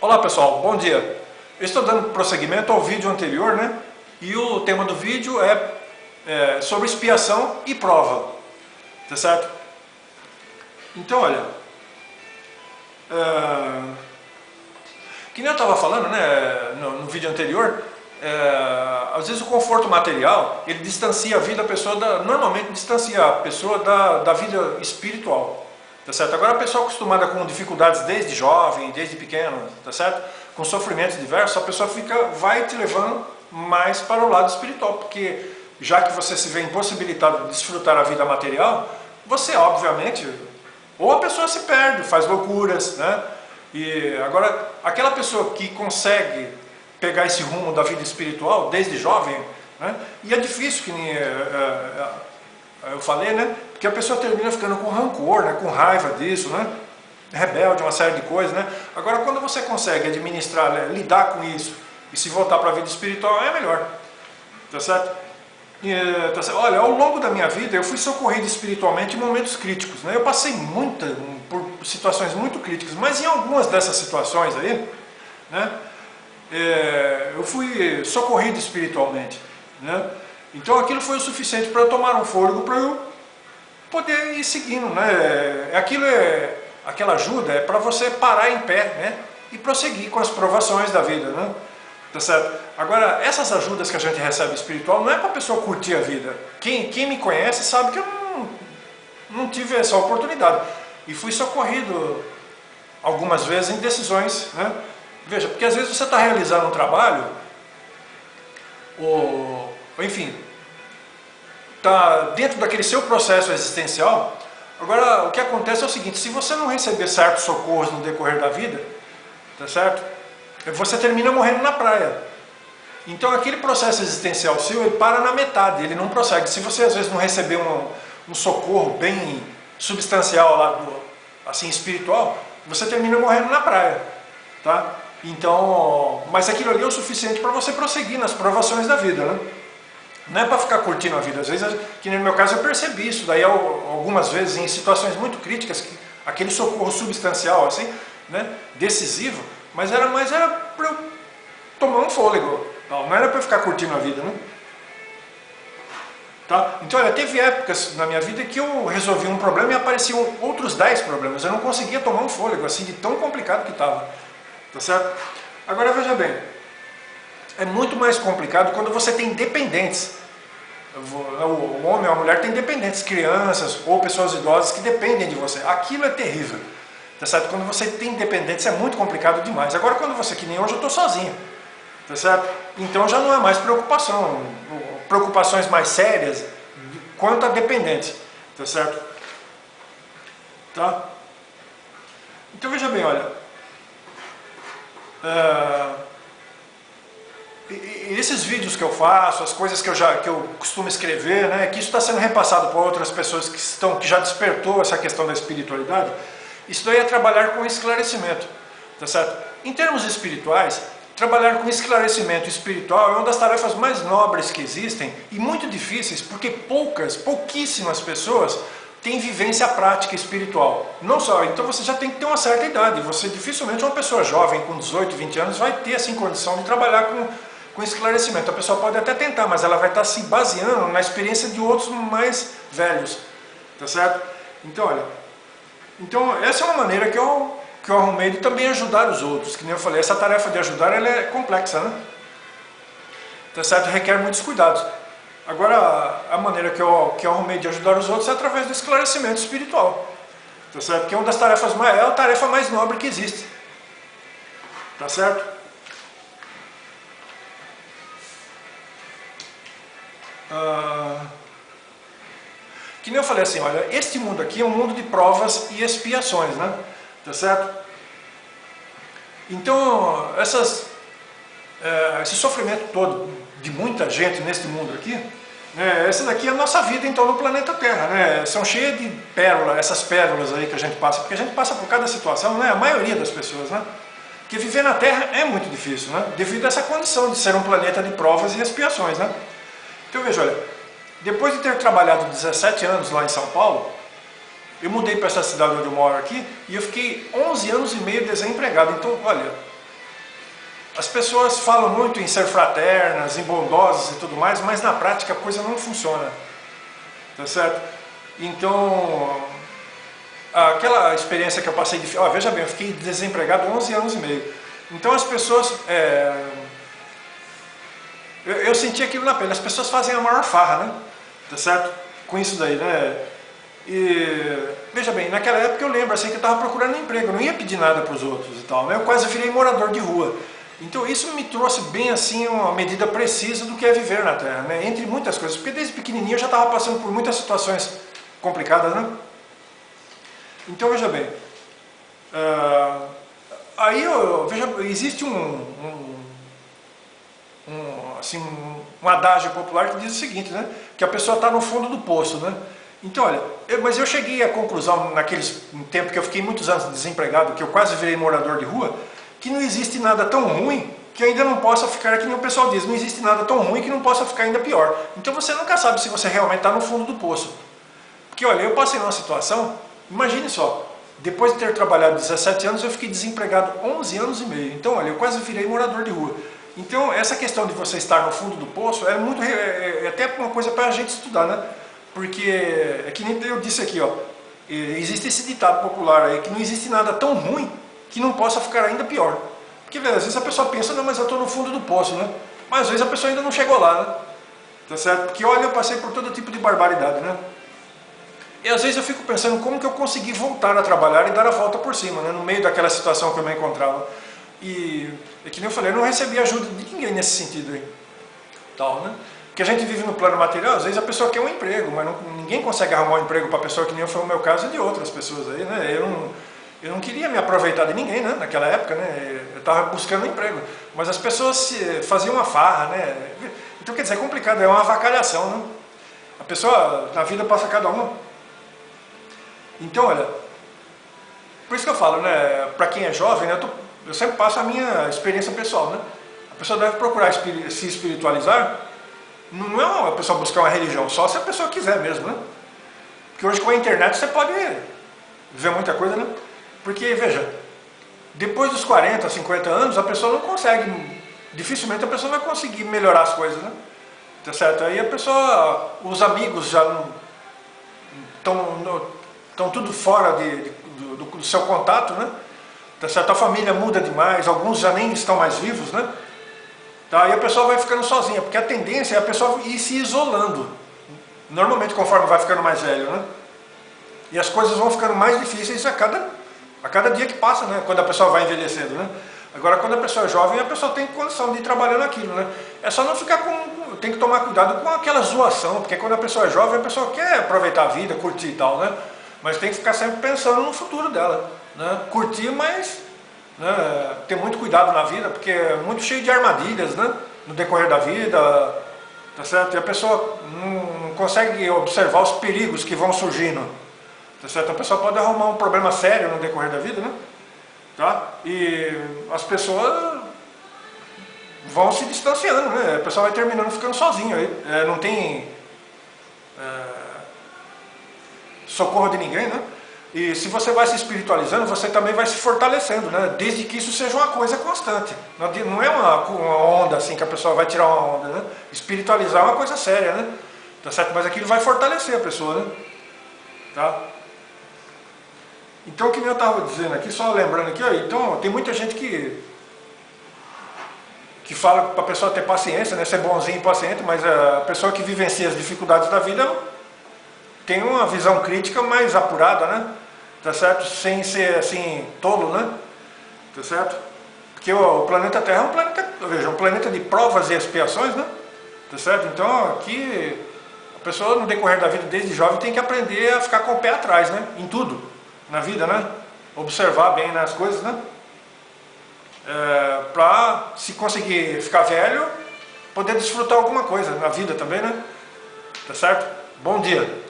Olá pessoal, bom dia. Eu estou dando prosseguimento ao vídeo anterior, né? E o tema do vídeo é sobre expiação e prova, tá certo? Então, olha, que nem eu estava falando, né, no vídeo anterior, às vezes o conforto material, ele distancia a vida, normalmente distancia a pessoa da vida espiritual. Tá certo? Agora a pessoa acostumada com dificuldades desde jovem, desde pequeno, tá certo? Com sofrimentos diversos, a pessoa vai te levando mais para o lado espiritual, porque já que você se vê impossibilitado de desfrutar a vida material, você obviamente, ou a pessoa se perde, faz loucuras, né? E agora, aquela pessoa que consegue pegar esse rumo da vida espiritual desde jovem, né? E é difícil, que nem eu falei, né? Porque a pessoa termina ficando com rancor, né? Com raiva disso, né? Rebelde, uma série de coisas, né? Agora, quando você consegue administrar, né? Lidar com isso e se voltar para a vida espiritual, é melhor. Tá certo? Tá certo? Olha, ao longo da minha vida, eu fui socorrido espiritualmente em momentos críticos, né? Eu passei por situações muito críticas, mas em algumas dessas situações aí, né? Eu fui socorrido espiritualmente, né? Então aquilo foi o suficiente para eu tomar um fôlego, para eu poder ir seguindo, né? Aquela ajuda é para você parar em pé, né? E prosseguir com as provações da vida, né? Tá certo? Agora, essas ajudas que a gente recebe espiritual não é para a pessoa curtir a vida. Quem me conhece sabe que eu não tive essa oportunidade. E fui socorrido algumas vezes em decisões, né? Veja, porque às vezes você está realizando um trabalho, ou enfim, está dentro daquele seu processo existencial. Agora, o que acontece é o seguinte: se você não receber certos socorros no decorrer da vida, tá certo? Você termina morrendo na praia. Então aquele processo existencial seu, ele para na metade, ele não prossegue. Se você às vezes não receber um socorro bem substancial lá, assim, espiritual, você termina morrendo na praia, tá? Então, mas aquilo ali é o suficiente para você prosseguir nas provações da vida, né? Não é para ficar curtindo a vida. Às vezes, que no meu caso, eu percebi isso daí algumas vezes em situações muito críticas, aquele socorro substancial, assim, né, decisivo, mas era para eu tomar um fôlego, não era para eu ficar curtindo a vida, né? Tá? Então, olha, teve épocas na minha vida que eu resolvi um problema e apareciam outros 10 problemas. Eu não conseguia tomar um fôlego, assim, de tão complicado que estava. Tá certo? Agora, veja bem, é muito mais complicado quando você tem dependentes. O homem ou a mulher tem dependentes, crianças ou pessoas idosas que dependem de você. Aquilo é terrível. Tá certo? Quando você tem dependentes é muito complicado demais. Agora, quando você, que nem hoje, eu estou sozinho. Tá certo? Então já não é mais preocupações mais sérias quanto a dependente. Tá certo? Tá? Então veja bem, olha. E esses vídeos que eu faço, as coisas que eu costumo escrever, né, que isso está sendo repassado por outras pessoas que já despertou essa questão da espiritualidade, isso daí é trabalhar com esclarecimento, tá certo? Em termos espirituais, trabalhar com esclarecimento espiritual é uma das tarefas mais nobres que existem e muito difíceis, porque pouquíssimas pessoas têm vivência prática espiritual. Não só, então você já tem que ter uma certa idade, você dificilmente, uma pessoa jovem com 18, 20 anos vai ter assim condição de trabalhar com esclarecimento. A pessoa pode até tentar, mas ela vai estar se baseando na experiência de outros mais velhos, tá certo? Então, olha, essa é uma maneira que eu arrumei de também ajudar os outros. Que nem eu falei, essa tarefa de ajudar, ela é complexa, né? Tá certo? Requer muitos cuidados. Agora, a maneira que eu arrumei de ajudar os outros é através do esclarecimento espiritual, tá certo? Que é uma das tarefas é a tarefa mais nobre que existe, tá certo? Que nem eu falei assim, olha, este mundo aqui é um mundo de provas e expiações, né? Tá certo? Então, esse sofrimento todo de muita gente neste mundo aqui, né, essa daqui é a nossa vida então no planeta Terra, né? São cheias de pérolas, essas pérolas aí que a gente passa, porque a gente passa por cada situação, né? A maioria das pessoas, né? Que viver na Terra é muito difícil, né? Devido a essa condição de ser um planeta de provas e expiações, né? Então veja, olha, depois de ter trabalhado 17 anos lá em São Paulo, eu mudei para essa cidade onde eu moro aqui e eu fiquei 11 anos e meio desempregado. Então, olha, As pessoas falam muito em ser fraternas, em bondosas e tudo mais, mas na prática a coisa não funciona, tá certo? Então, aquela experiência que eu passei de... veja bem, eu fiquei desempregado 11 anos e meio. Então as pessoas... eu senti aquilo na pele, as pessoas fazem a maior farra, né? Tá certo? Com isso daí, né? E, veja bem, naquela época eu lembro assim que eu estava procurando emprego, eu não ia pedir nada para os outros e tal, né? Eu quase virei morador de rua. Então isso me trouxe bem assim uma medida precisa do que é viver na Terra, né? Entre muitas coisas, porque desde pequenininho eu já estava passando por muitas situações complicadas, né? Então veja bem, aí veja, existe um adágio popular que diz o seguinte, né? Que a pessoa está no fundo do poço, né? Então, olha, mas eu cheguei à conclusão, naqueles tempo que eu fiquei muitos anos desempregado, que eu quase virei morador de rua, que não existe nada tão ruim que ainda não possa ficar, que nem o pessoal diz, não existe nada tão ruim que não possa ficar ainda pior. Então você nunca sabe se você realmente está no fundo do poço. Porque, olha, eu passei numa situação, imagine só, depois de ter trabalhado 17 anos, eu fiquei desempregado 11 anos e meio. Então, olha, eu quase virei morador de rua. Então, essa questão de você estar no fundo do poço é muito, é até uma coisa para a gente estudar, né? Porque, é que nem eu disse aqui, ó, existe esse ditado popular aí, que não existe nada tão ruim que não possa ficar ainda pior. Porque, velho, às vezes a pessoa pensa, não, mas eu estou no fundo do poço, né? Mas às vezes a pessoa ainda não chegou lá, né? Tá certo? Porque, olha, eu passei por todo tipo de barbaridade, né? E às vezes eu fico pensando como que eu consegui voltar a trabalhar e dar a volta por cima, né? No meio daquela situação que eu me encontrava. E, é que nem eu falei, eu não recebi ajuda de ninguém nesse sentido aí. Tal, né? Porque a gente vive no plano material, às vezes a pessoa quer um emprego, mas ninguém consegue arrumar um emprego para a pessoa, que nem foi o meu caso e de outras pessoas aí, né? Eu não queria me aproveitar de ninguém, né? Naquela época, né? Eu estava buscando um emprego, mas as pessoas faziam uma farra, né? Então, quer dizer, é complicado, é uma avacalhação, né? A pessoa, na vida, passa cada uma. Então, olha, por isso que eu falo, né? Para quem é jovem, né? Eu sempre passo a minha experiência pessoal, né? A pessoa deve procurar se espiritualizar. Não é uma pessoa buscar uma religião, só se a pessoa quiser mesmo, né? Porque hoje com a internet você pode ver muita coisa, né? Porque, veja, depois dos 40, 50 anos, a pessoa não consegue, dificilmente a pessoa vai conseguir melhorar as coisas, né? Tá certo? Aí a pessoa, os amigos já não estão tudo fora do seu contato, né? Tá certo? A família muda demais, alguns já nem estão mais vivos, né? Tá? E a pessoa vai ficando sozinha, porque a tendência é a pessoa ir se isolando, normalmente conforme vai ficando mais velho, né? E as coisas vão ficando mais difíceis a cada dia que passa, né? Quando a pessoa vai envelhecendo, né? Agora, quando a pessoa é jovem, a pessoa tem condição de ir trabalhando aquilo, né? É só não ficar tem que tomar cuidado com aquela zoação, porque quando a pessoa é jovem, a pessoa quer aproveitar a vida, curtir e tal, né? Mas tem que ficar sempre pensando no futuro dela, né? Curtir, mas, né, ter muito cuidado na vida, porque é muito cheio de armadilhas, né? No decorrer da vida, tá certo? E a pessoa não consegue observar os perigos que vão surgindo, tá certo? A pessoa pode arrumar um problema sério no decorrer da vida, né? Tá? E as pessoas vão se distanciando, né? A pessoa vai terminando ficando sozinha aí. Não tem socorro de ninguém, né? E se você vai se espiritualizando, você também vai se fortalecendo, né? Desde que isso seja uma coisa constante. Não é uma onda assim que a pessoa vai tirar uma onda, né? Espiritualizar é uma coisa séria, né? Tá certo? Mas aquilo vai fortalecer a pessoa, né? Tá? Então, o que eu estava dizendo aqui, só lembrando aqui, ó, então tem muita gente que fala para a pessoa ter paciência, né? Ser bonzinho e paciente, mas a pessoa que vivencia as dificuldades da vida tem uma visão crítica mais apurada, né? Tá certo? Sem ser assim, tolo, né? Tá certo? Porque o planeta Terra é um planeta, veja, um planeta de provas e expiações, né? Tá certo? Então aqui a pessoa no decorrer da vida desde jovem tem que aprender a ficar com o pé atrás, né? Em tudo, na vida, né? Observar bem nas coisas, né? Para se conseguir ficar velho, poder desfrutar alguma coisa na vida também, né? Tá certo? Bom dia!